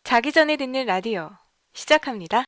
자기 전에 듣는 라디오 시작합니다.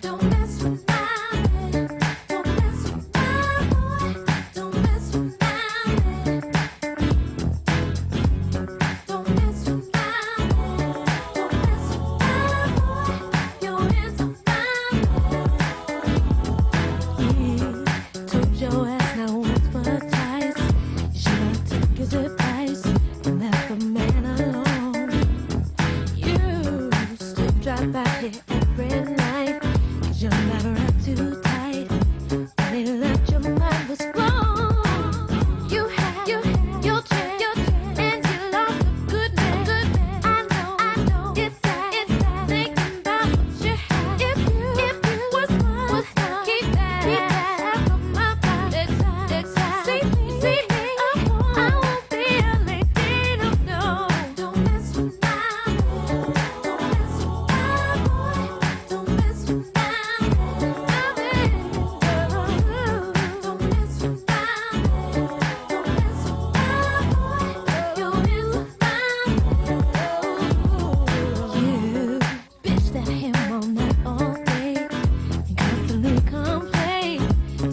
Don't mess with my man. Don't mess with my boy. Don't mess with my man. Don't mess with my man. Don't mess with my boy. Your hands on my man. Yeah, told your ass not once but twice. You should have took his advice and left the man alone. You slip drop out here every night. 'Cause you're never up too tight. Only left your mind was blown. You had your chance, and you lost a good man. I know, it's sad thinking about what you had. If you was mine, keep that from my mind. Next time, see me, I won't be a lady, no. Don't mess with my man. Don't mess with my boy. Don't mess with my man. Don't mess with my man. Don't mess with my boy. Your hands on my man. You bitch that him all night, all day, and constantly complain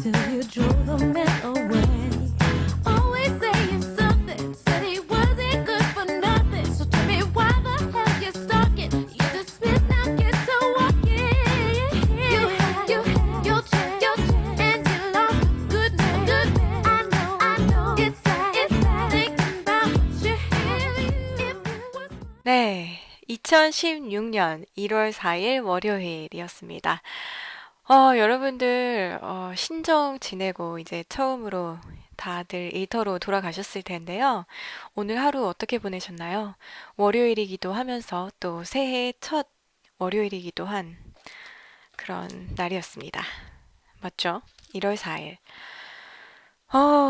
till you drove the man away. Always saying something, said he wasn't good for nothing. So tell me why the hell you're stalking? You dismissed, now get to walking. You had your chance, and you lost a good man. I know, it's sad thinking about what you had. If you was 네, 2016년 1월 4일 월요일이었습니다. 여러분들 신정 지내고 이제 처음으로 다들 일터로 돌아가셨을 텐데요. 오늘 하루 어떻게 보내셨나요? 월요일이기도 하면서 또 새해 첫 월요일이기도 한 그런 날이었습니다. 맞죠? 1월 4일.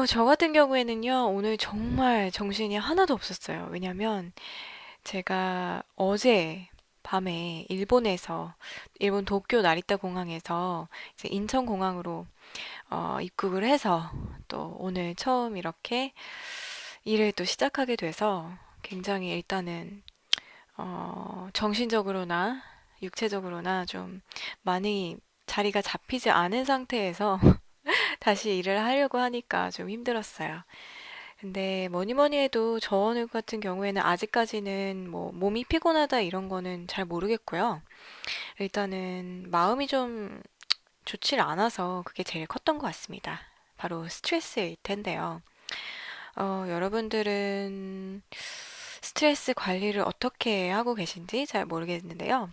저 같은 경우에는요, 오늘 정말 정신이 하나도 없었어요. 왜냐면 제가 어제 밤에 일본 도쿄 나리타 공항에서 이제 인천 공항으로 입국을 해서 또 오늘 처음 이렇게 일을 또 시작하게 돼서 굉장히 일단은 정신적으로나 육체적으로나 좀 많이 자리가 잡히지 않은 상태에서 다시 일을 하려고 하니까 좀 힘들었어요. 근데 뭐니 뭐니 해도 저 오늘 같은 경우에는 아직까지는 뭐 몸이 피곤하다 이런 거는 잘 모르겠고요. 일단은 마음이 좀 좋질 않아서 그게 제일 컸던 것 같습니다. 바로 스트레스일 텐데요. 여러분들은 스트레스 관리를 어떻게 하고 계신지 잘 모르겠는데요.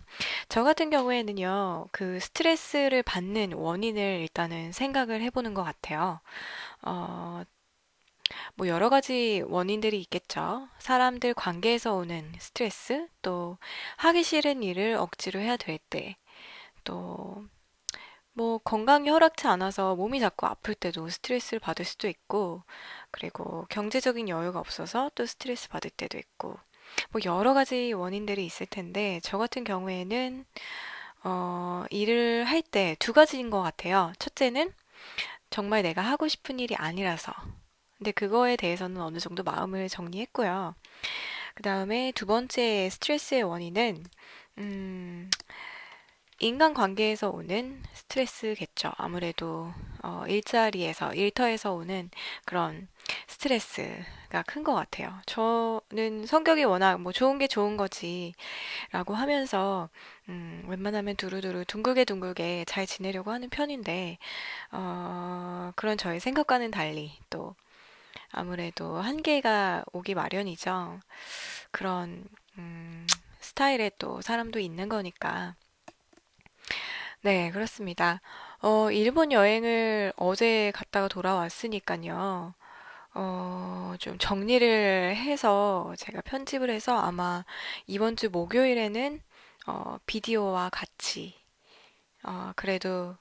저 같은 경우에는요, 그 스트레스를 받는 원인을 일단은 생각을 해보는 것 같아요. 어, 뭐 여러 가지 원인들이 있겠죠. 사람들 관계에서 오는 스트레스, 또 하기 싫은 일을 억지로 해야 될 때, 또 뭐 건강이 허락치 않아서 몸이 자꾸 아플 때도 스트레스를 받을 수도 있고, 그리고 경제적인 여유가 없어서 또 스트레스 받을 때도 있고, 뭐 여러 가지 원인들이 있을 텐데, 저 같은 경우에는 일을 할 때 두 가지인 것 같아요. 첫째는 정말 내가 하고 싶은 일이 아니라서. 근데 그거에 대해서는 어느 정도 마음을 정리했고요. 그 다음에 두 번째 스트레스의 원인은, 음, 인간관계에서 오는 스트레스겠죠. 아무래도 일터에서 오는 그런 스트레스가 큰 것 같아요. 저는 성격이 워낙 뭐 좋은 게 좋은 거지라고 하면서 웬만하면 두루두루 둥글게 둥글게 잘 지내려고 하는 편인데 그런 저의 생각과는 달리 또 아무래도 한계가 오기 마련이죠. 그런 스타일의 또 사람도 있는 거니까. 네, 그렇습니다. 일본 여행을 어제 갔다가 돌아왔으니까요. 좀 정리를 해서 제가 편집을 해서 아마 이번 주 목요일에는 비디오와 같이 그래도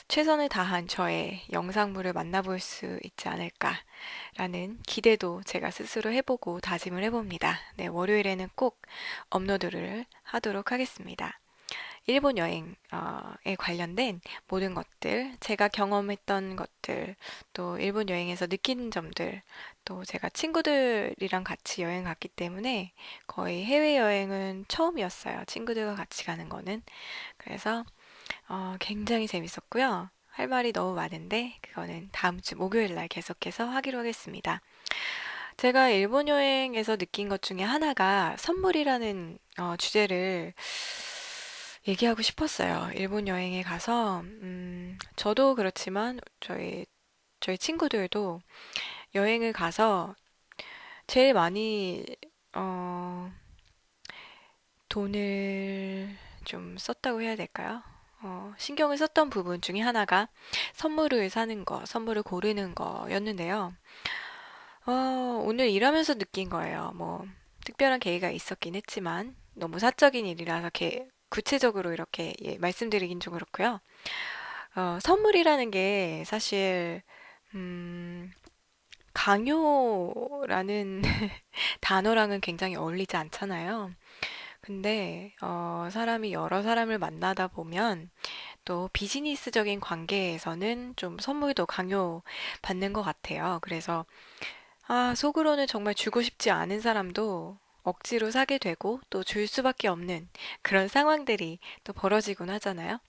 최선을 다한 저의 영상물을 만나볼 수 있지 않을까라는 기대도 제가 스스로 해보고 다짐을 해봅니다. 네, 월요일에는 꼭 업로드를 하도록 하겠습니다. 일본 여행에 관련된 모든 것들, 제가 경험했던 것들, 또 일본 여행에서 느낀 점들, 또 제가 친구들이랑 같이 여행 갔기 때문에 거의 해외여행은 처음이었어요. 친구들과 같이 가는 거는. 그래서 굉장히 재밌었고요. 할 말이 너무 많은데 그거는 다음 주 목요일 날 계속해서 하기로 하겠습니다. 제가 일본 여행에서 느낀 것 중에 하나가 선물이라는 주제를 얘기하고 싶었어요. 일본 여행에 가서 저도 그렇지만 저희 친구들도 여행을 가서 제일 많이 어, 돈을 좀 썼다고 해야 될까요? 신경을 썼던 부분 중에 하나가 선물을 사는 거, 선물을 고르는 거였는데요. 오늘 일하면서 느낀 거예요. 뭐, 특별한 계기가 있었긴 했지만, 너무 사적인 일이라서 구체적으로 이렇게 말씀드리긴 좀 그렇고요. 선물이라는 게 사실, 음, 강요라는 단어랑은 굉장히 어울리지 않잖아요. 근데, 사람이 여러 사람을 만나다 보면 또 비즈니스적인 관계에서는 좀 선물도 강요받는 것 같아요. 그래서 속으로는 정말 주고 싶지 않은 사람도 억지로 사게 되고 또 줄 수밖에 없는 그런 상황들이 또 벌어지곤 하잖아요.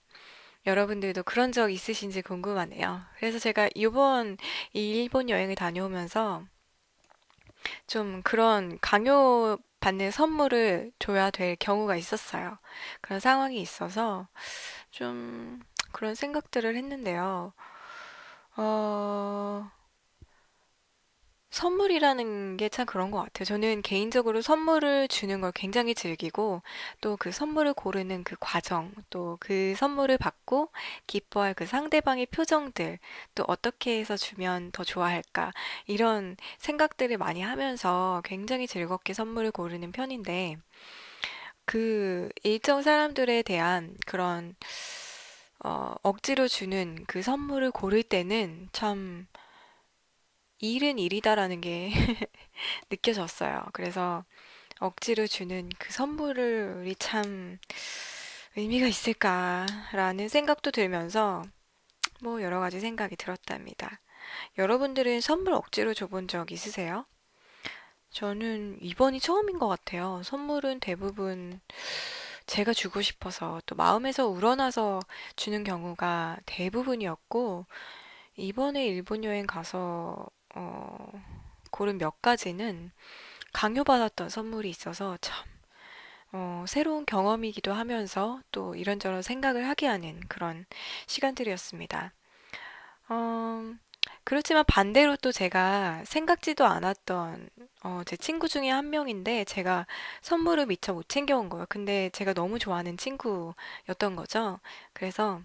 여러분들도 그런 적 있으신지 궁금하네요. 그래서 제가 이 일본 여행을 다녀오면서 좀 그런 강요받는 선물을 줘야 될 경우가 있었어요. 그런 상황이 있어서 좀 그런 생각들을 했는데요. 어, 선물이라는 게 참 그런 것 같아요. 저는 개인적으로 선물을 주는 걸 굉장히 즐기고, 또 그 선물을 고르는 그 과정, 또 그 선물을 받고 기뻐할 그 상대방의 표정들, 또 어떻게 해서 주면 더 좋아할까, 이런 생각들을 많이 하면서 굉장히 즐겁게 선물을 고르는 편인데, 그 일정 사람들에 대한 그런, 억지로 주는 그 선물을 고를 때는 참 일은 일이다라는 게 느껴졌어요. 그래서 억지로 주는 그 선물이 참 의미가 있을까라는 생각도 들면서 뭐 여러 가지 생각이 들었답니다. 여러분들은 선물 억지로 줘본 적 있으세요? 저는 이번이 처음인 것 같아요. 선물은 대부분 제가 주고 싶어서 또 마음에서 우러나서 주는 경우가 대부분이었고, 이번에 일본 여행 가서 고른 몇 가지는 강요받았던 선물이 있어서 참 새로운 경험이기도 하면서 또 이런저런 생각을 하게 하는 그런 시간들이었습니다. 어, 그렇지만 반대로 또 제가 생각지도 않았던 제 친구 중에 한 명인데 제가 선물을 미처 못 챙겨온 거예요. 근데 제가 너무 좋아하는 친구였던 거죠. 그래서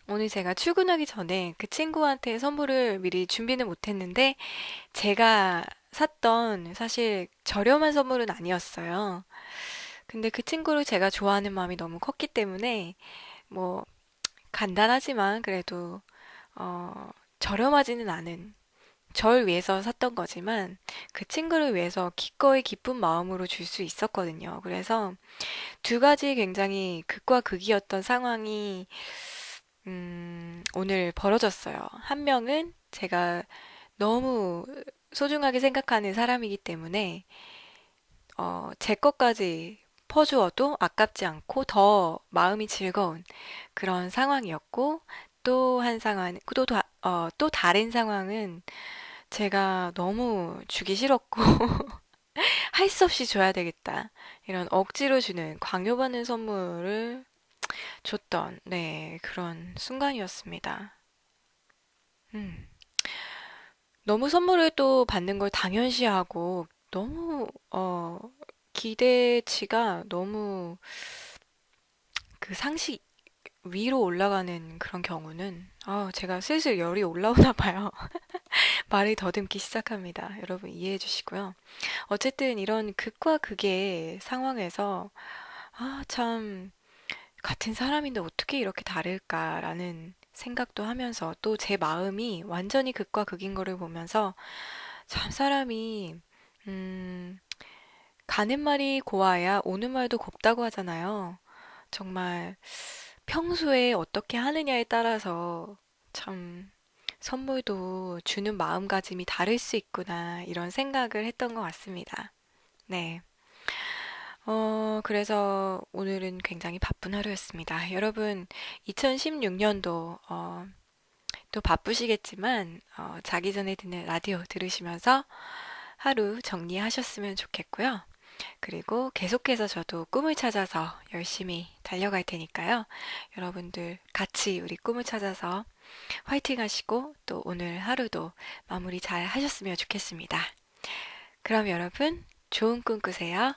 오늘 제가 출근하기 전에 그 친구한테 선물을 미리 준비는 못했는데 제가 샀던 사실 저렴한 선물은 아니었어요. 근데 그 친구를 제가 좋아하는 마음이 너무 컸기 때문에 뭐 간단하지만 그래도 저렴하지는 않은 절 위해서 샀던 거지만 그 친구를 위해서 기꺼이 기쁜 마음으로 줄 수 있었거든요. 그래서 두 가지 굉장히 극과 극이었던 상황이 오늘 벌어졌어요. 한 명은 제가 너무 소중하게 생각하는 사람이기 때문에 제 것까지 퍼주어도 아깝지 않고 더 마음이 즐거운 그런 상황이었고 또 한 상황, 또 다른 상황은 제가 너무 주기 싫었고 할 수 없이 줘야 되겠다. 이런 억지로 주는 강요받는 선물을 줬던 네, 그런 순간이었습니다. 음. 너무 선물을 또 받는 걸 당연시하고 너무 기대치가 너무 그 상식 위로 올라가는 그런 경우는 제가 슬슬 열이 올라오나 봐요. 말을 더듬기 시작합니다. 여러분 이해해 주시고요. 어쨌든 이런 극과 극의 상황에서 참 같은 사람인데 어떻게 이렇게 다를까라는 생각도 하면서 또 제 마음이 완전히 극과 극인 거를 보면서 참 사람이 음, 가는 말이 고와야 오는 말도 곱다고 하잖아요. 정말 평소에 어떻게 하느냐에 따라서 참 선물도 주는 마음가짐이 다를 수 있구나 이런 생각을 했던 것 같습니다. 네. 그래서 오늘은 굉장히 바쁜 하루였습니다. 여러분, 2016년도, 또 바쁘시겠지만, 자기 전에 듣는 라디오 들으시면서 하루 정리하셨으면 좋겠고요. 그리고 계속해서 저도 꿈을 찾아서 열심히 달려갈 테니까요. 여러분들 같이 우리 꿈을 찾아서 화이팅 하시고 또 오늘 하루도 마무리 잘 하셨으면 좋겠습니다. 그럼 여러분, 좋은 꿈 꾸세요.